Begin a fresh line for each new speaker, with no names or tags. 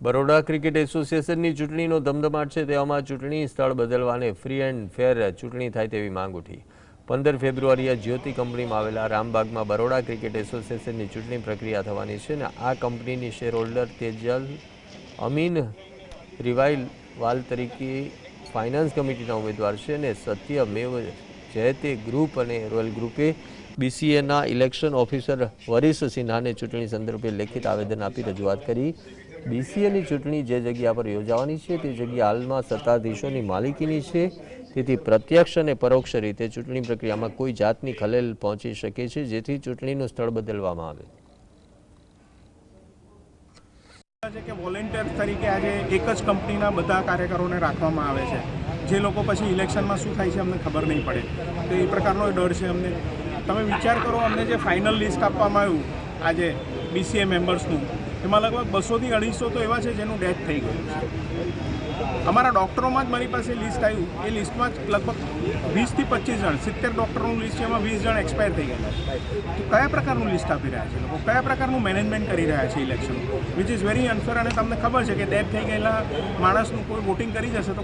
Baroda cricket એસોસિએશનની ચૂંટણીનો ધમધમાટ છે, તેવામાં ચૂંટણી સ્થળ બદલવાને ફ્રી એન્ડ ફેર ચૂંટણી થાય તેવી માંગ ઉઠી। 15 ફેબ્રુઆરીએ જ્યોતિ કંપનીમાં આવેલા રામબાગમાં બરોડા ક્રિકેટ એસોસિએશનની ચૂંટણી પ્રક્રિયા થવાની છે અને આ કંપનીની શેર હોલ્ડર તેજલ અમીન રિવાઇવાલ તરીકે ફાઇનાન્સ કમિટીના ઉમેદવાર છે અને સત્યમેવ જયતે ગ્રુપ અને રોયલ ગ્રુપે બીસીએના ઇલેક્શન ઓફિસર વરિશ સિન્હાને ચૂંટણી સંદર્ભે લેખિત આવેદન આપી રજૂઆત કરી। બીસીએની ચૂંટણી જે જગ્યા પર યોજાવાની છે તે જગ્યા હાલમાં સત્તાધીશોની માલિકીની છે, તેથી પ્રત્યક્ષ અને પરોક્ષ રીતે ચૂંટણી પ્રક્રિયામાં કોઈ જાતની ખલેલ પહોંચી શકે છે, જેથી ચૂંટણીનું સ્થળ બદલવામાં આવે।
કે વોલેન્ટિયર તરીકે આજે એક જ કંપનીના બધા કાર્યકરોને રાખવામાં આવે છે, જે લોકો પછી ઇલેક્શનમાં શું થાય છે અમને ખબર નહીં પડે, તો એ પ્રકારનો ડર છે અમને। તમે વિચાર કરો, અમને જે ફાઇનલ લિસ્ટ આપવામાં આવ્યું આજે બીસીએ મેમ્બર્સનું, એમાં લગભગ 200 થી 250 તો એવા છે જેનું ડેથ થઈ ગયું છે। અમારા ડૉક્ટરોમાં જ મારી પાસે લિસ્ટ આવ્યું, એ લિસ્ટમાં જ લગભગ 20 થી 25 જણ, 70 ડૉક્ટરોનું લિસ્ટ છે, એમાં 20 જણ એક્સપાયર થઈ ગયા છે। તો કયા પ્રકારનું લિસ્ટ આપી રહ્યા છે લોકો, કયા પ્રકારનું મેનેજમેન્ટ કરી રહ્યા છે election, which is very unfair. અને તમને ખબર છે કે ડેથ થઈ ગયેલા માણસનું કોઈ વોટિંગ કરી જશે તો